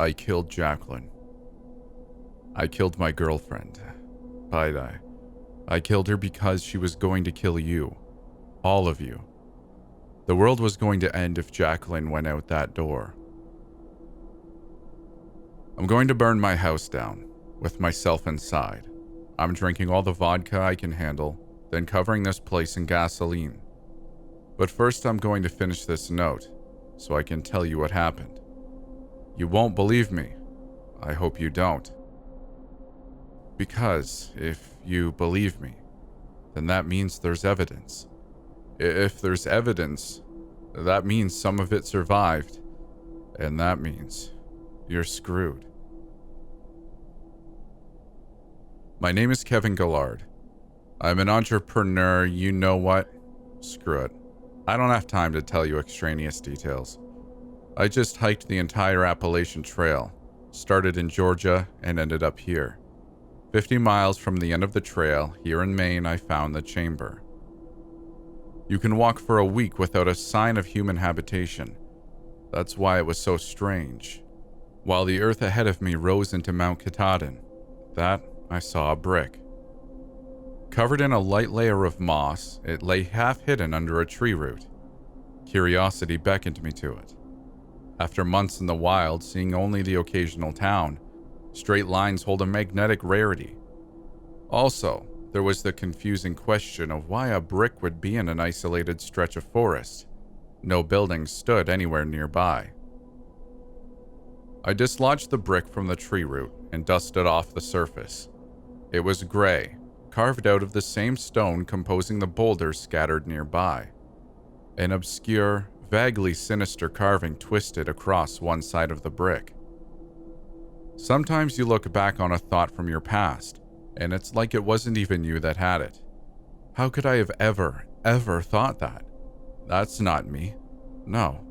I killed Jacqueline. I killed my girlfriend. I killed her because she was going to kill you. All of you. The world was going to end if Jacqueline went out that door. I'm going to burn my house down, with myself inside. I'm drinking all the vodka I can handle, then covering this place in gasoline. But first I'm going to finish this note, so I can tell you what happened. You won't believe me. I hope you don't. Because if you believe me, then that means there's evidence. If there's evidence, that means some of it survived, and that means you're screwed. My name is Kevin Gillard. I'm an entrepreneur, you know what? Screw it. I don't have time to tell you extraneous details. I just hiked the entire Appalachian Trail, started in Georgia and ended up here. 50 miles from the end of the trail, here in Maine, I found the chamber. You can walk for a week without a sign of human habitation. That's why it was so strange. While the earth ahead of me rose into Mount Katahdin, I saw a brick. Covered in a light layer of moss, it lay half hidden under a tree root. Curiosity beckoned me to it. After months in the wild, seeing only the occasional town, straight lines hold a magnetic rarity. Also, there was the confusing question of why a brick would be in an isolated stretch of forest. No buildings stood anywhere nearby. I dislodged the brick from the tree root and dusted off the surface. It was gray, carved out of the same stone composing the boulders scattered nearby. An obscure, vaguely sinister carving twisted across one side of the brick. Sometimes you look back on a thought from your past, and it's like it wasn't even you that had it. How could I have ever thought that? That's not me. No.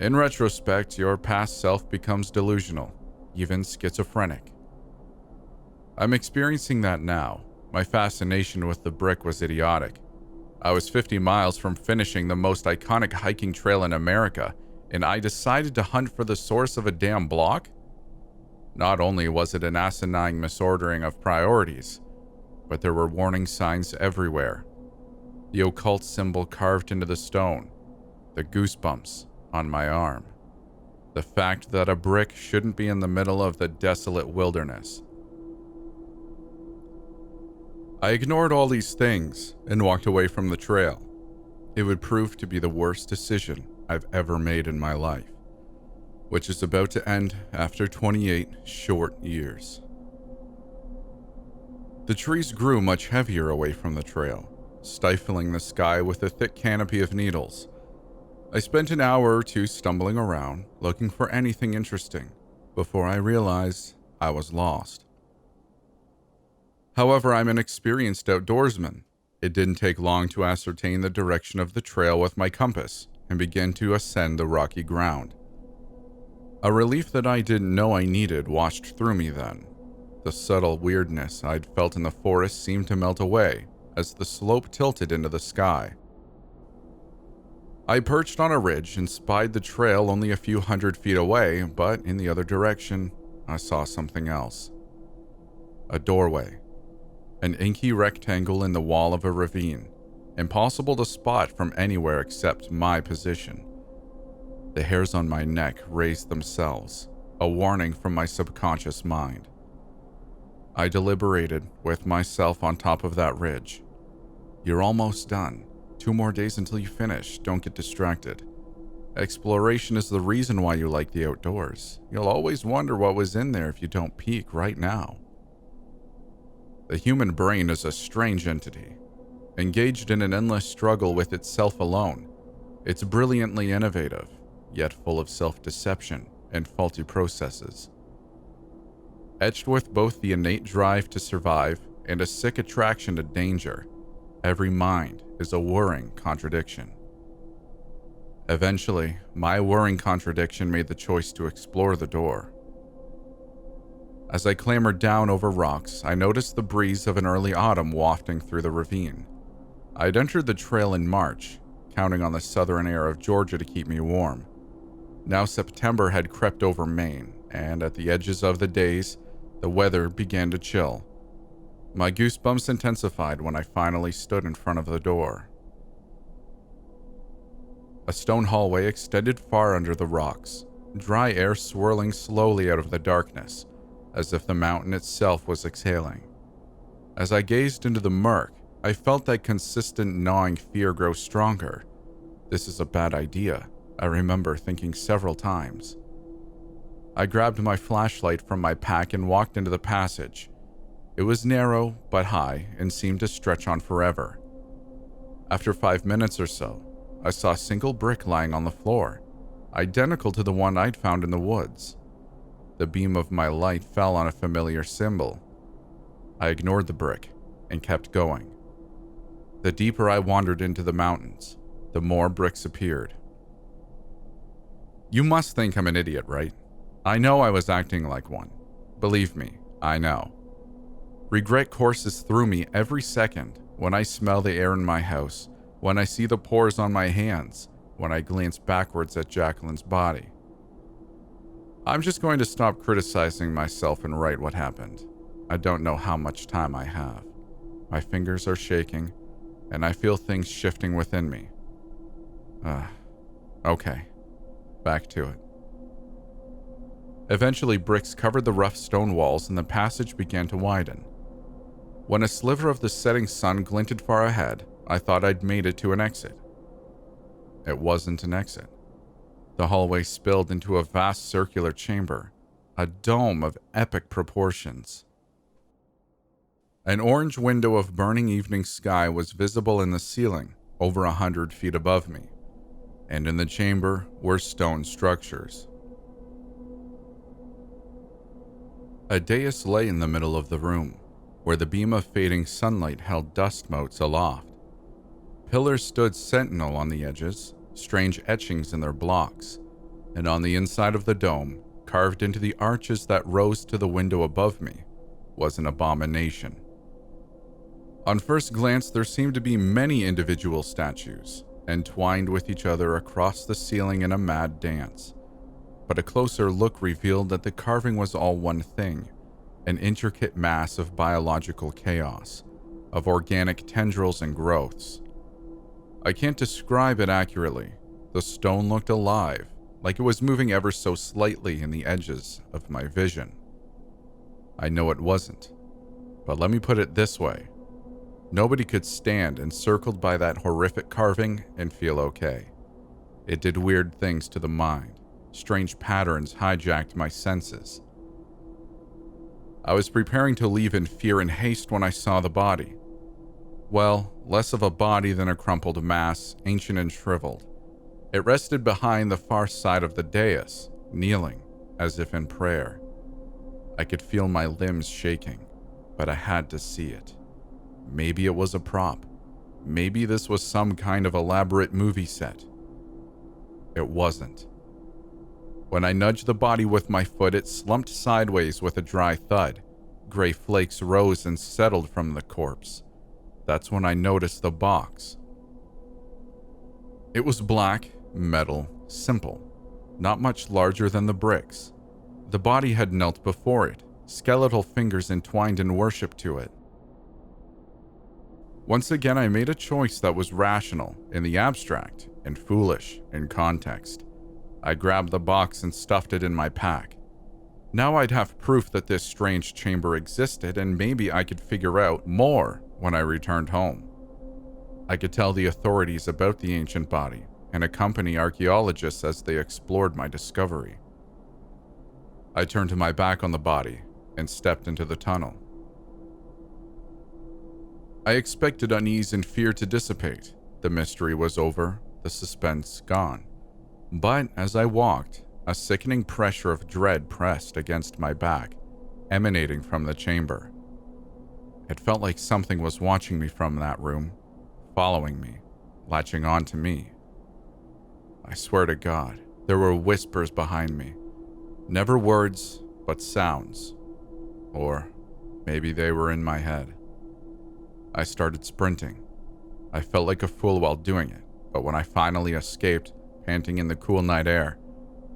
In retrospect, your past self becomes delusional, even schizophrenic. I'm experiencing that now. My fascination with the brick was idiotic. I was 50 miles from finishing the most iconic hiking trail in America, and I decided to hunt for the source of a damn block? Not only was it an asinine misordering of priorities, but there were warning signs everywhere. The occult symbol carved into the stone, the goosebumps on my arm, the fact that a brick shouldn't be in the middle of the desolate wilderness. I ignored all these things and walked away from the trail. It would prove to be the worst decision I've ever made in my life, which is about to end after 28 short years. The trees grew much heavier away from the trail, stifling the sky with a thick canopy of needles. I spent an hour or two stumbling around, looking for anything interesting, before I realized I was lost. However, I'm an experienced outdoorsman. It didn't take long to ascertain the direction of the trail with my compass and begin to ascend the rocky ground. A relief that I didn't know I needed washed through me then. The subtle weirdness I'd felt in the forest seemed to melt away as the slope tilted into the sky. I perched on a ridge and spied the trail only a few hundred feet away, but in the other direction, I saw something else. A doorway. An inky rectangle in the wall of a ravine, impossible to spot from anywhere except my position. The hairs on my neck raised themselves, a warning from my subconscious mind. I deliberated with myself on top of that ridge. You're almost done. 2 more days until you finish. Don't get distracted. Exploration is the reason why you like the outdoors. You'll always wonder what was in there if you don't peek right now. The human brain is a strange entity, engaged in an endless struggle with itself alone. It's brilliantly innovative, yet full of self-deception and faulty processes. Etched with both the innate drive to survive and a sick attraction to danger, every mind is a whirring contradiction. Eventually, my whirring contradiction made the choice to explore the door. As I clambered down over rocks, I noticed the breeze of an early autumn wafting through the ravine. I'd entered the trail in March, counting on the southern air of Georgia to keep me warm. Now September had crept over Maine, and at the edges of the days, the weather began to chill. My goosebumps intensified when I finally stood in front of the door. A stone hallway extended far under the rocks, dry air swirling slowly out of the darkness, as if the mountain itself was exhaling. As I gazed into the murk, I felt that consistent gnawing fear grow stronger. This is a bad idea, I remember thinking several times. I grabbed my flashlight from my pack and walked into the passage. It was narrow but high and seemed to stretch on forever. After 5 minutes or so, I saw a single brick lying on the floor, identical to the one I'd found in the woods. The beam of my light fell on a familiar symbol. I ignored the brick and kept going. The deeper I wandered into the mountains, the more bricks appeared. You must think I'm an idiot, right? I know I was acting like one. Believe me, I know. Regret courses through me every second when I smell the air in my house, when I see the pores on my hands, when I glance backwards at Jacqueline's body. I'm just going to stop criticizing myself and write what happened. I don't know how much time I have. My fingers are shaking, and I feel things shifting within me. Okay. Back to it. Eventually, bricks covered the rough stone walls and the passage began to widen. When a sliver of the setting sun glinted far ahead, I thought I'd made it to an exit. It wasn't an exit. The hallway spilled into a vast circular chamber, a dome of epic proportions. An orange window of burning evening sky was visible in the ceiling, over 100 feet above me, and in the chamber were stone structures. A dais lay in the middle of the room, where the beam of fading sunlight held dust motes aloft. Pillars stood sentinel on the edges, strange etchings in their blocks, and on the inside of the dome, carved into the arches that rose to the window above me, was an abomination. On first glance, there seemed to be many individual statues, entwined with each other across the ceiling in a mad dance. But a closer look revealed that the carving was all one thing, an intricate mass of biological chaos, of organic tendrils and growths. I can't describe it accurately. The stone looked alive, like it was moving ever so slightly in the edges of my vision. I know it wasn't, but let me put it this way. Nobody could stand encircled by that horrific carving and feel okay. It did weird things to the mind. Strange patterns hijacked my senses. I was preparing to leave in fear and haste when I saw the body. Well, less of a body than a crumpled mass, ancient and shriveled. It rested behind the far side of the dais, kneeling, as if in prayer. I could feel my limbs shaking, but I had to see it. Maybe it was a prop. Maybe this was some kind of elaborate movie set. It wasn't. When I nudged the body with my foot, it slumped sideways with a dry thud. Gray flakes rose and settled from the corpse. That's when I noticed the box. It was black, metal, simple, not much larger than the bricks. The body had knelt before it, skeletal fingers entwined in worship to it. Once again, I made a choice that was rational in the abstract and foolish in context. I grabbed the box and stuffed it in my pack. Now I'd have proof that this strange chamber existed, and maybe I could figure out more when I returned home. I could tell the authorities about the ancient body and accompany archaeologists as they explored my discovery. I turned my back on the body and stepped into the tunnel. I expected unease and fear to dissipate. The mystery was over, the suspense gone. But as I walked, a sickening pressure of dread pressed against my back, emanating from the chamber. It felt like something was watching me from that room, following me, latching on to me. I swear to God, there were whispers behind me. Never words, but sounds. Or maybe they were in my head. I started sprinting. I felt like a fool while doing it, but when I finally escaped, panting in the cool night air,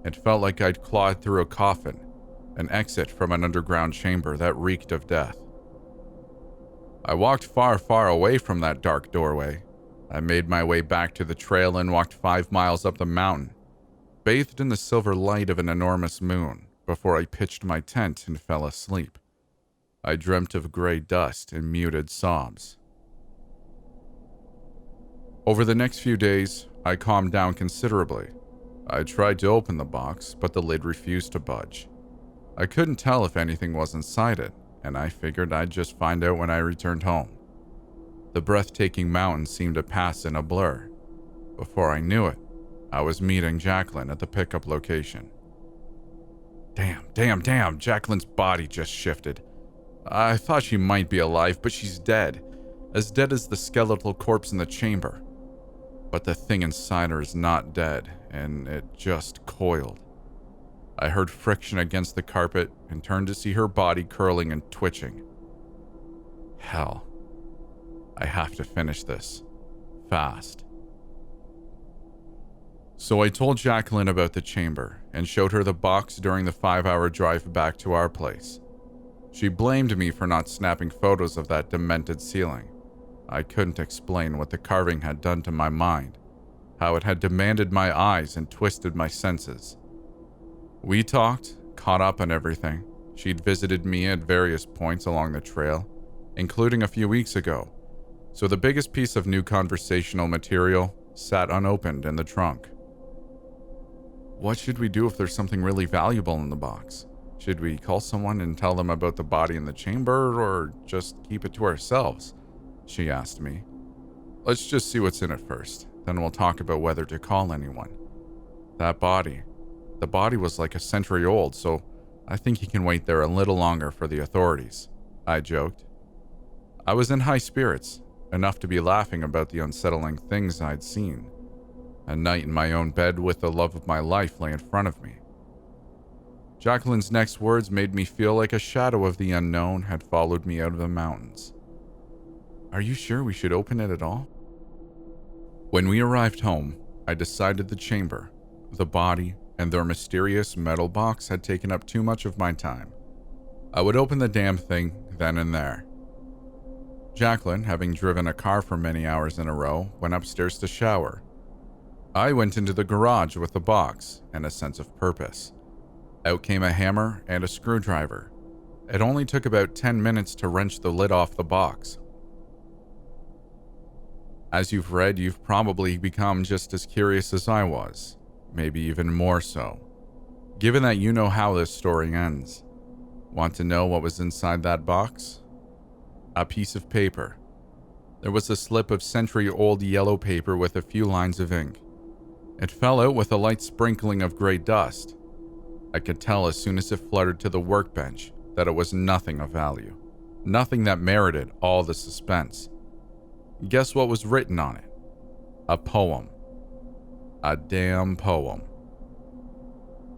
It felt like I'd clawed through a coffin, an exit from an underground chamber that reeked of death. I walked far, far away from that dark doorway. I made my way back to the trail and walked 5 miles up the mountain, bathed in the silver light of an enormous moon, before I pitched my tent and fell asleep. I dreamt of gray dust and muted sobs. Over the next few days, I calmed down considerably. I tried to open the box, but the lid refused to budge. I couldn't tell if anything was inside it, and I figured I'd just find out when I returned home. The breathtaking mountain seemed to pass in a blur. Before I knew it, I was meeting Jacqueline at the pickup location. Damn, Jacqueline's body just shifted. I thought she might be alive, but she's dead. As dead as the skeletal corpse in the chamber. But the thing inside her is not dead, and it just coiled. I heard friction against the carpet and turned to see her body curling and twitching. Hell. I have to finish this. Fast. So I told Jacqueline about the chamber and showed her the box during the 5-hour drive back to our place. She blamed me for not snapping photos of that demented ceiling. I couldn't explain what the carving had done to my mind, how it had demanded my eyes and twisted my senses. We talked, caught up on everything. She'd visited me at various points along the trail, including a few weeks ago, so the biggest piece of new conversational material sat unopened in the trunk. What should we do if there's something really valuable in the box? Should we call someone and tell them about the body in the chamber, or just keep it to ourselves? She asked me. Let's just see what's in it first, then we'll talk about whether to call anyone. The body was like a century old, so I think he can wait there a little longer for the authorities, I joked. I was in high spirits, enough to be laughing about the unsettling things I'd seen. A night in my own bed with the love of my life lay in front of me. Jacqueline's next words made me feel like a shadow of the unknown had followed me out of the mountains. Are you sure we should open it at all? When we arrived home, I decided the chamber, the body, and their mysterious metal box had taken up too much of my time. I would open the damn thing then and there. Jacqueline, having driven a car for many hours in a row, went upstairs to shower. I went into the garage with the box and a sense of purpose. Out came a hammer and a screwdriver. It only took about 10 minutes to wrench the lid off the box. As you've read, you've probably become just as curious as I was, maybe even more so. Given that you know how this story ends, want to know what was inside that box? A piece of paper. There was a slip of century-old yellow paper with a few lines of ink. It fell out with a light sprinkling of gray dust. I could tell as soon as it fluttered to the workbench that it was nothing of value, nothing that merited all the suspense. Guess what was written on it? A poem. A damn poem.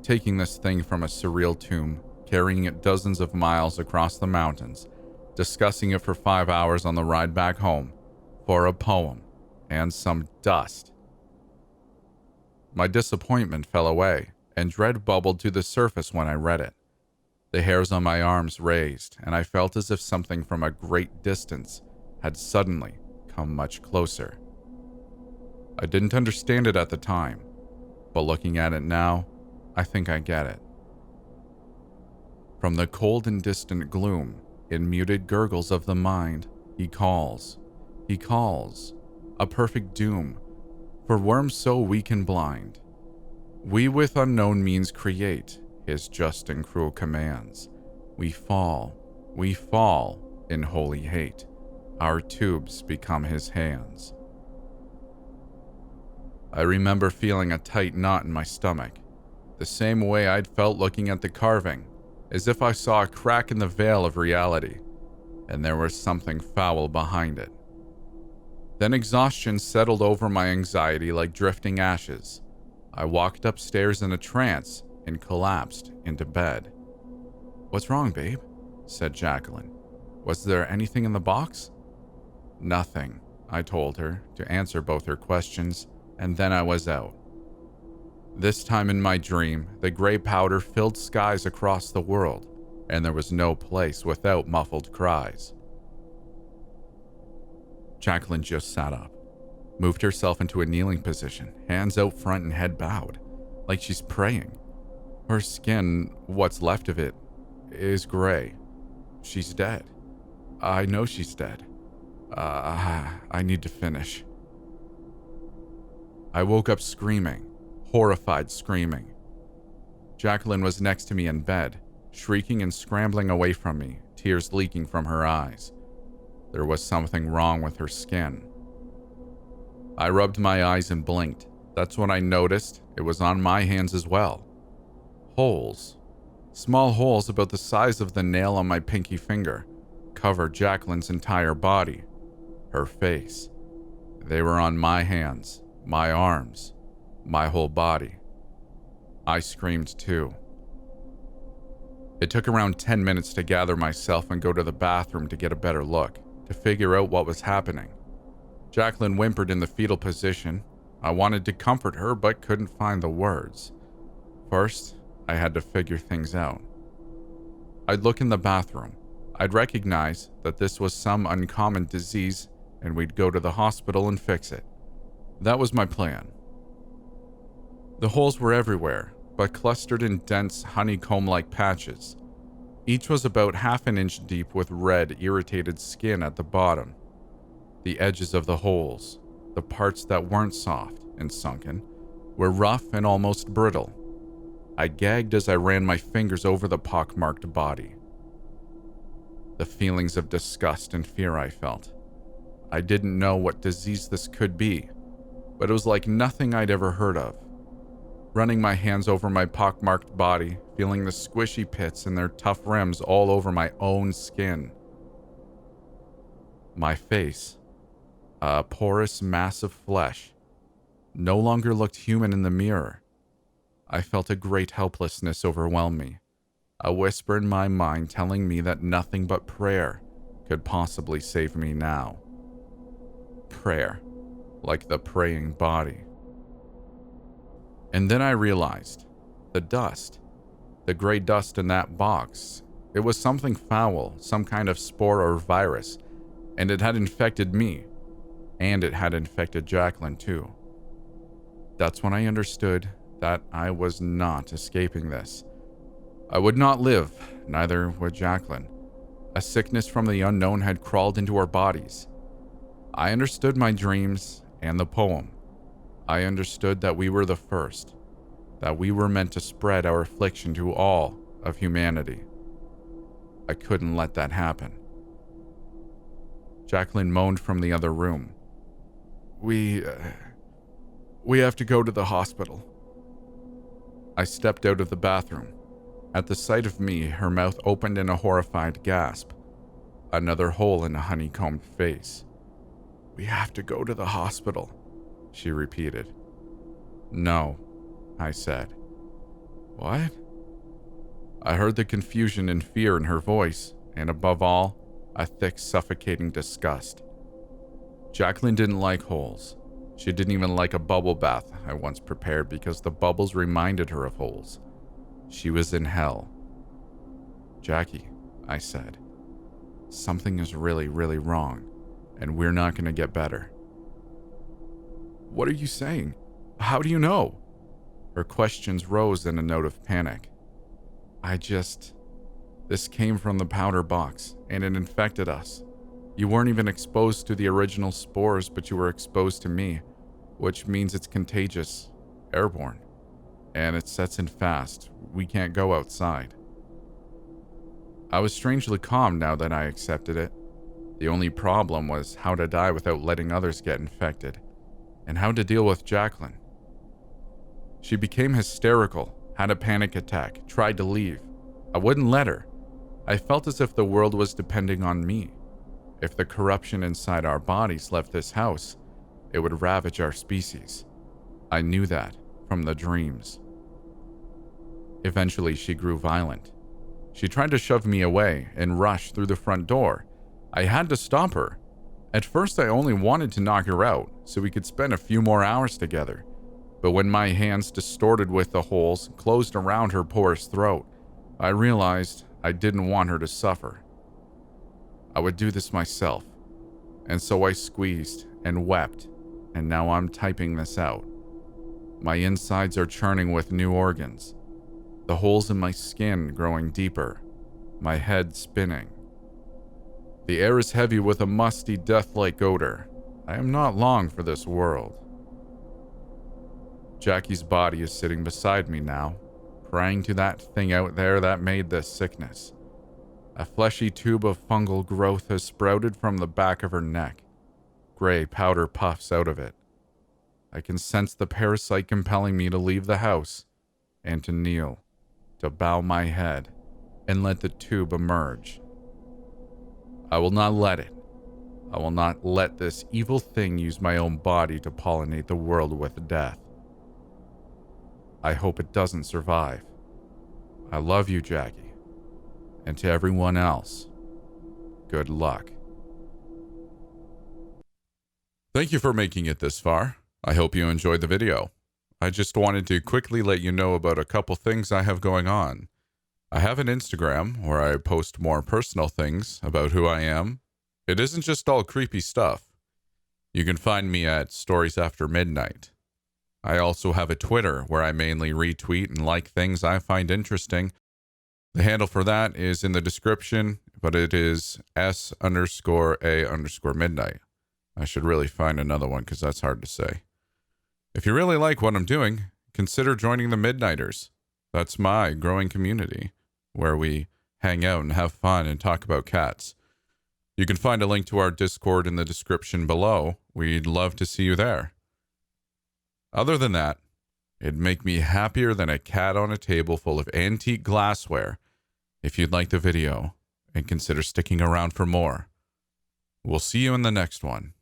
Taking this thing from a surreal tomb, carrying it dozens of miles across the mountains, discussing it for 5 hours on the ride back home, for a poem and some dust. My disappointment fell away, and dread bubbled to the surface when I read it. The hairs on my arms raised, and I felt as if something from a great distance had suddenly come much closer. I didn't understand it at the time, but looking at it now, I think I get it. From the cold and distant gloom, in muted gurgles of the mind, he calls, a perfect doom, for worms so weak and blind. We with unknown means create his just and cruel commands. We fall in holy hate. Our tubes become his hands. I remember feeling a tight knot in my stomach, the same way I'd felt looking at the carving, as if I saw a crack in the veil of reality, and there was something foul behind it. Then exhaustion settled over my anxiety like drifting ashes. I walked upstairs in a trance and collapsed into bed. What's wrong, babe? Said Jacqueline. Was there anything in the box? Nothing, I told her, to answer both her questions, and then I was out. This time in my dream, the gray powder filled skies across the world, and there was no place without muffled cries. Jacqueline just sat up, moved herself into a kneeling position, hands out front and head bowed, like she's praying. Her skin, what's left of it, is gray. She's dead. I know she's dead. I need to finish. I woke up screaming, horrified screaming. Jacqueline was next to me in bed, shrieking and scrambling away from me, tears leaking from her eyes. There was something wrong with her skin. I rubbed my eyes and blinked. That's when I noticed it was on my hands as well. Holes. Small holes about the size of the nail on my pinky finger covered Jacqueline's entire body. Her face. They were on my hands, my arms, my whole body. I screamed too. It took around 10 minutes to gather myself and go to the bathroom to get a better look, to figure out what was happening. Jacqueline whimpered in the fetal position. I wanted to comfort her but couldn't find the words. First, I had to figure things out. I'd look in the bathroom. I'd recognize that this was some uncommon disease and we'd go to the hospital and fix it. That was my plan. The holes were everywhere, but clustered in dense honeycomb-like patches. Each was about half an inch deep with red, irritated skin at the bottom. The edges of the holes, the parts that weren't soft and sunken, were rough and almost brittle. I gagged as I ran my fingers over the pockmarked body. The feelings of disgust and fear I felt. I didn't know what disease this could be, but it was like nothing I'd ever heard of. Running my hands over my pockmarked body, feeling the squishy pits and their tough rims all over my own skin. My face, a porous mass of flesh, no longer looked human in the mirror. I felt a great helplessness overwhelm me, a whisper in my mind telling me that nothing but prayer could possibly save me now. Prayer, like the praying body. And then I realized, the dust, the gray dust in that box, it was something foul, some kind of spore or virus, and it had infected me, and it had infected Jacqueline too. That's when I understood that I was not escaping this. I would not live, neither would Jacqueline. A sickness from the unknown had crawled into our bodies. I understood my dreams and the poem. I understood that we were the first, that we were meant to spread our affliction to all of humanity. I couldn't let that happen. Jacqueline moaned from the other room. We have to go to the hospital. I stepped out of the bathroom. At the sight of me, her mouth opened in a horrified gasp. Another hole in a honeycombed face. We have to go to the hospital, she repeated. No, I said. What? I heard the confusion and fear in her voice, and above all, a thick, suffocating disgust. Jacqueline didn't like holes. She didn't even like a bubble bath I once prepared because the bubbles reminded her of holes. She was in hell. Jackie, I said, something is really, really wrong, and we're not going to get better. What are you saying? How do you know? Her questions rose in a note of panic. This came from the powder box, and it infected us. You weren't even exposed to the original spores, but you were exposed to me, which means it's contagious, airborne, and it sets in fast. We can't go outside. I was strangely calm now that I accepted it. The only problem was how to die without letting others get infected, and how to deal with Jacqueline. She became hysterical, had a panic attack, tried to leave. I wouldn't let her. I felt as if the world was depending on me. If the corruption inside our bodies left this house, it would ravage our species. I knew that from the dreams. Eventually, she grew violent. She tried to shove me away and rush through the front door. I had to stop her. At first, I only wanted to knock her out so we could spend a few more hours together. But when my hands distorted with the holes closed around her porous throat, I realized I didn't want her to suffer. I would do this myself, and so I squeezed and wept, and now I'm typing this out. My insides are churning with new organs, the holes in my skin growing deeper, my head spinning. The air is heavy with a musty, death-like odor. I am not long for this world. Jackie's body is sitting beside me now, praying to that thing out there that made this sickness. A fleshy tube of fungal growth has sprouted from the back of her neck. Gray powder puffs out of it. I can sense the parasite compelling me to leave the house and to kneel, to bow my head, and let the tube emerge. I will not let it. I will not let this evil thing use my own body to pollinate the world with death. I hope it doesn't survive. I love you, Jackie. And to everyone else, good luck. Thank you for making it this far. I hope you enjoyed the video. I just wanted to quickly let you know about a couple things I have going on. I have an Instagram where I post more personal things about who I am. It isn't just all creepy stuff. You can find me at Stories After Midnight. I also have a Twitter where I mainly retweet and like things I find interesting. The handle for that is in the description, but it is S_A_midnight. I should really find another one because that's hard to say. If you really like what I'm doing, consider joining the Midnighters. That's my growing community where we hang out and have fun and talk about cats. You can find a link to our Discord in the description below. We'd love to see you there. Other than that, it'd make me happier than a cat on a table full of antique glassware if you'd like the video and consider sticking around for more. We'll see you in the next one.